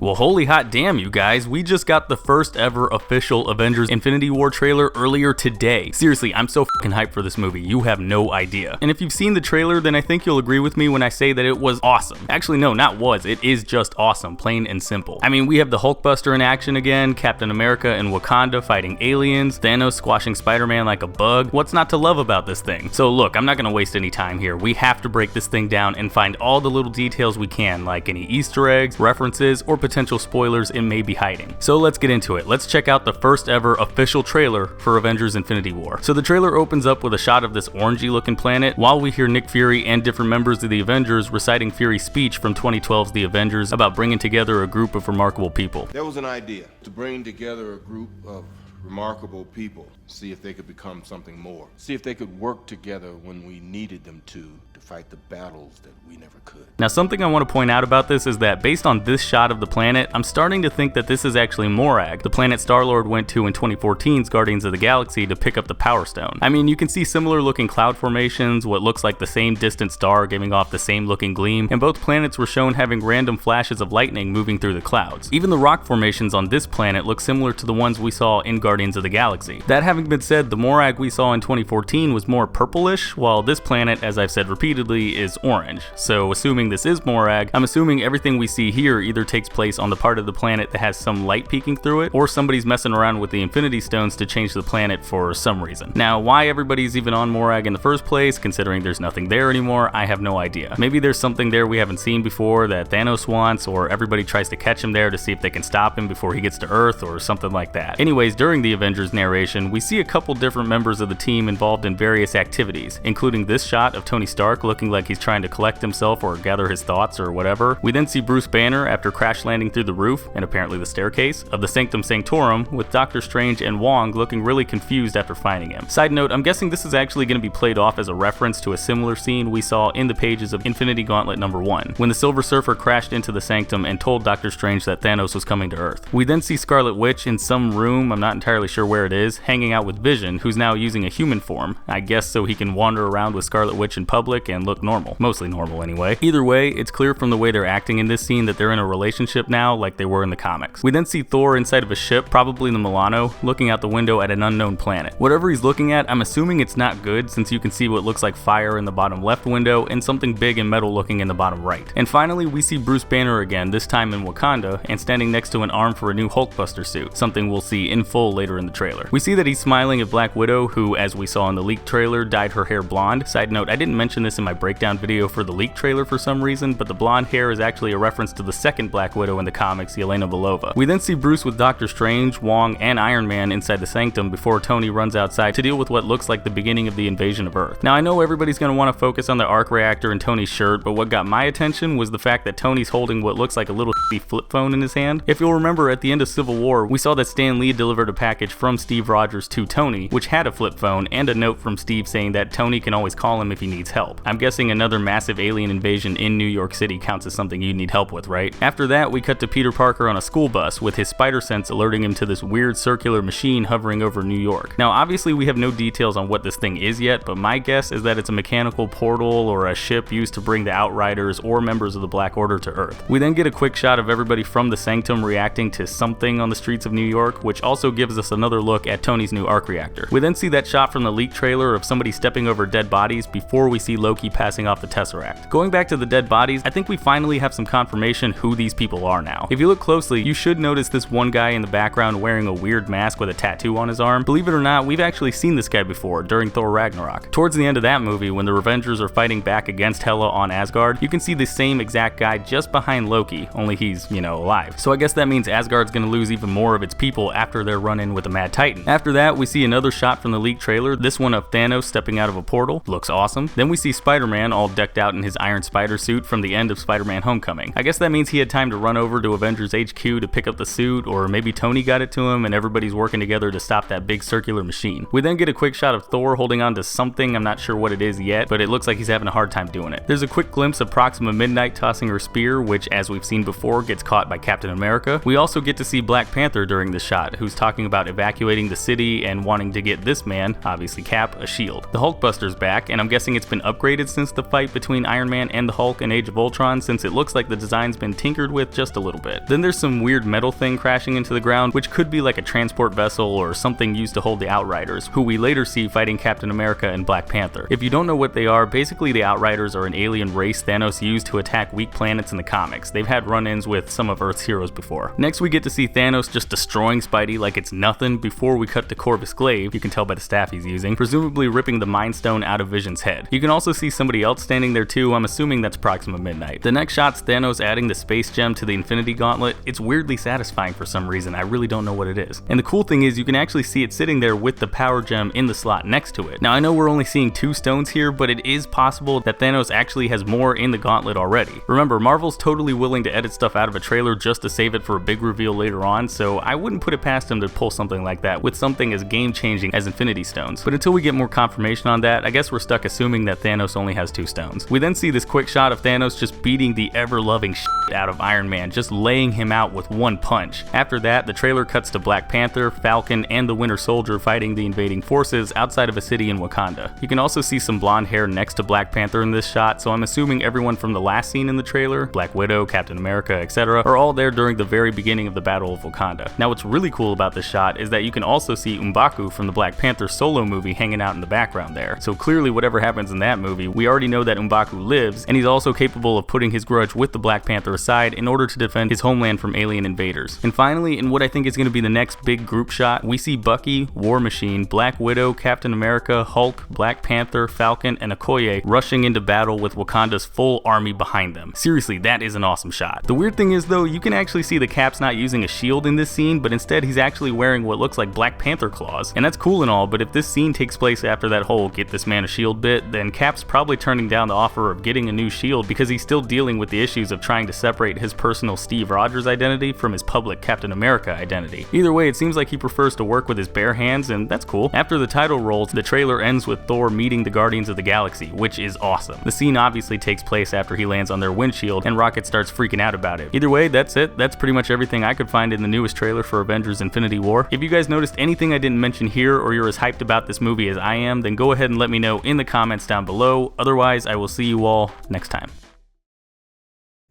Well, holy hot damn, you guys, we just got the first ever official Avengers Infinity War trailer earlier today. Seriously, I'm so fucking hyped for this movie, you have no idea. And if you've seen the trailer, then I think you'll agree with me when I say that it was awesome. Actually, no, not was, it is just awesome, plain and simple. I mean, we have the Hulkbuster in action again, Captain America and Wakanda fighting aliens, Thanos squashing Spider-Man like a bug. What's not to love about this thing? So look, I'm not gonna waste any time here. We have to break this thing down and find all the little details we can, like any Easter eggs, references, or potential spoilers it may be hiding. So let's get into it. Let's check out the first ever official trailer for Avengers Infinity War. So the trailer opens up with a shot of this orangey looking planet while we hear Nick Fury and different members of the Avengers reciting Fury's speech from 2012's The Avengers about bringing together a group of remarkable people. There was an idea to bring together a group of remarkable people, see if they could become something more, see if they could work together when we needed them to fight the battles that we never could. Now, something I want to point out about this is that based on this shot of the planet, I'm starting to think that this is actually Morag, the planet Star-Lord went to in 2014's Guardians of the Galaxy to pick up the Power Stone. I mean, you can see similar looking cloud formations, what looks like the same distant star giving off the same looking gleam, and both planets were shown having random flashes of lightning moving through the clouds. Even the rock formations on this planet look similar to the ones we saw in Guardians of the Galaxy. That having been said, the Morag we saw in 2014 was more purplish, while this planet, as I've said repeatedly, is orange. So assuming this is Morag, I'm assuming everything we see here either takes place on the part of the planet that has some light peeking through it, or somebody's messing around with the Infinity Stones to change the planet for some reason. Now, why everybody's even on Morag in the first place, considering there's nothing there anymore, I have no idea. Maybe there's something there we haven't seen before that Thanos wants, or everybody tries to catch him there to see if they can stop him before he gets to Earth, or something like that. Anyways, during the Avengers narration, we see a couple different members of the team involved in various activities, including this shot of Tony Stark looking like he's trying to collect himself or gather his thoughts or whatever. We then see Bruce Banner after crash landing through the roof, and apparently the staircase, of the Sanctum Sanctorum, with Doctor Strange and Wong looking really confused after finding him. Side note, I'm guessing this is actually going to be played off as a reference to a similar scene we saw in the pages of Infinity Gauntlet #1, when the Silver Surfer crashed into the Sanctum and told Doctor Strange that Thanos was coming to Earth. We then see Scarlet Witch in some room, I'm not entirely sure where it is, hanging out with Vision, who's now using a human form, I guess so he can wander around with Scarlet Witch in public and look normal. Mostly normal anyway. Either way, it's clear from the way they're acting in this scene that they're in a relationship now like they were in the comics. We then see Thor inside of a ship, probably the Milano, looking out the window at an unknown planet. Whatever he's looking at, I'm assuming it's not good since you can see what looks like fire in the bottom left window and something big and metal looking in the bottom right. And finally, we see Bruce Banner again, this time in Wakanda, and standing next to an arm for a new Hulkbuster suit, something we'll see in full later in the trailer. We see that he's smiling at Black Widow, who, as we saw in the leaked trailer, dyed her hair blonde. Side note, I didn't mention this in my breakdown video for the leaked trailer for some reason, but the blonde hair is actually a reference to the second Black Widow in the comics, Yelena Belova. We then see Bruce with Doctor Strange, Wong, and Iron Man inside the Sanctum before Tony runs outside to deal with what looks like the beginning of the invasion of Earth. Now, I know everybody's going to want to focus on the arc reactor and Tony's shirt, but what got my attention was the fact that Tony's holding what looks like a little flip phone in his hand. If you'll remember, at the end of Civil War, we saw that Stan Lee delivered a package from Steve Rogers to Tony, which had a flip phone and a note from Steve saying that Tony can always call him if he needs help. I'm guessing another massive alien invasion in New York City counts as something you need help with, right? After that, we cut to Peter Parker on a school bus with his spider sense alerting him to this weird circular machine hovering over New York. Now, obviously we have no details on what this thing is yet, but my guess is that it's a mechanical portal or a ship used to bring the Outriders or members of the Black Order to Earth. We then get a quick shot of everybody from the Sanctum reacting to something on the streets of New York, which also gives us another look at Tony's new arc reactor. We then see that shot from the leaked trailer of somebody stepping over dead bodies before we see Loki passing off the Tesseract. Going back to the dead bodies, I think we finally have some confirmation who these people are now. If you look closely, you should notice this one guy in the background wearing a weird mask with a tattoo on his arm. Believe it or not, we've actually seen this guy before during Thor Ragnarok. Towards the end of that movie, when the Avengers are fighting back against Hela on Asgard, you can see the same exact guy just behind Loki, only he's, alive. So I guess that means Asgard's gonna lose even more of its people after their run-in with the Mad Titan. After that, we see another shot from the leaked trailer, this one of Thanos stepping out of a portal. Looks awesome. Then we see Spider-Man all decked out in his Iron Spider suit from the end of Spider-Man Homecoming. I guess that means he had time to run over to Avengers HQ to pick up the suit, or maybe Tony got it to him and everybody's working together to stop that big circular machine. We then get a quick shot of Thor holding on to something, I'm not sure what it is yet, but it looks like he's having a hard time doing it. There's a quick glimpse of Proxima Midnight tossing her spear, which, as we've seen before, gets caught by Captain America. We also get to see Black Panther during the shot, who's talking about evacuating the city Infinity and wanting to get this man, obviously Cap, a shield. The Hulkbuster's back, and I'm guessing it's been upgraded since the fight between Iron Man and the Hulk in Age of Ultron, since it looks like the design's been tinkered with just a little bit. Then there's some weird metal thing crashing into the ground, which could be like a transport vessel or something used to hold the Outriders, who we later see fighting Captain America and Black Panther. If you don't know what they are, basically the Outriders are an alien race Thanos used to attack weak planets in the comics. They've had run-ins with some of Earth's heroes before. Next we get to see Thanos just destroying Spidey like it's nothing before we cut to Corvus Glaive, you can tell by the staff he's using, presumably ripping the Mind Stone out of Vision's head. You can also see somebody else standing there too, I'm assuming that's Proxima Midnight. The next shot's Thanos adding the space gem to the Infinity Gauntlet. It's weirdly satisfying for some reason, I really don't know what it is. And the cool thing is you can actually see it sitting there with the power gem in the slot next to it. Now I know we're only seeing 2 stones here, but it is possible that Thanos actually has more in the gauntlet already. Remember, Marvel's totally willing to edit stuff out of a trailer just to save it for a big reveal later on, so I wouldn't put it past him to pull something like that with something as game-changing as Infinity Stones. But until we get more confirmation on that, I guess we're stuck assuming that Thanos only has 2 stones. We then see this quick shot of Thanos just beating the ever-loving shit out of Iron Man, just laying him out with one punch. After that, the trailer cuts to Black Panther, Falcon, and the Winter Soldier fighting the invading forces outside of a city in Wakanda. You can also see some blonde hair next to Black Panther in this shot, so I'm assuming everyone from the last scene in the trailer, Black Widow, Captain America, etc., are all there during the very beginning of the Battle of Wakanda. Now what's really cool about this shot is that you can also see M'Baku from the Black Panther solo movie hanging out in the background there. So clearly whatever happens in that movie, we already know that M'Baku lives, and he's also capable of putting his grudge with the Black Panther aside in order to defend his homeland from alien invaders. And finally, in what I think is going to be the next big group shot, we see Bucky, War Machine, Black Widow, Captain America, Hulk, Black Panther, Falcon, and Okoye rushing into battle with Wakanda's full army behind them. Seriously, that is an awesome shot. The weird thing is though, you can actually see the Cap's not using a shield in this scene, but instead he's actually wearing what looks like Black Panther claws. And that's cool and all, but if this scene takes place after that whole get this man a shield bit, then Cap's probably turning down the offer of getting a new shield because he's still dealing with the issues of trying to separate his personal Steve Rogers identity from his public Captain America identity. Either way, it seems like he prefers to work with his bare hands, and that's cool. After the title rolls, the trailer ends with Thor meeting the Guardians of the Galaxy, which is awesome. The scene obviously takes place after he lands on their windshield and Rocket starts freaking out about it. Either way, that's it. That's pretty much everything I could find in the newest trailer for Avengers Infinity War. If you guys noticed anything I didn't mention here, or you're as hyped about this movie as I am, then go ahead and let me know in the comments down below. Otherwise, I will see you all next time.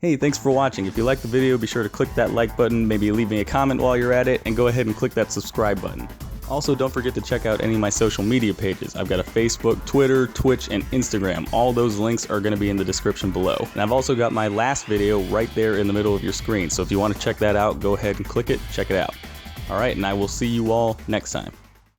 Hey, thanks for watching. If you liked the video, be sure to click that like button, maybe leave me a comment while you're at it, and go ahead and click that subscribe button. Also, don't forget to check out any of my social media pages. I've got a Facebook, Twitter, Twitch, and Instagram. All those links are going to be in the description below. And I've also got my last video right there in the middle of your screen, so if you want to check that out, go ahead and click it, check it out. Alright, and I will see you all next time.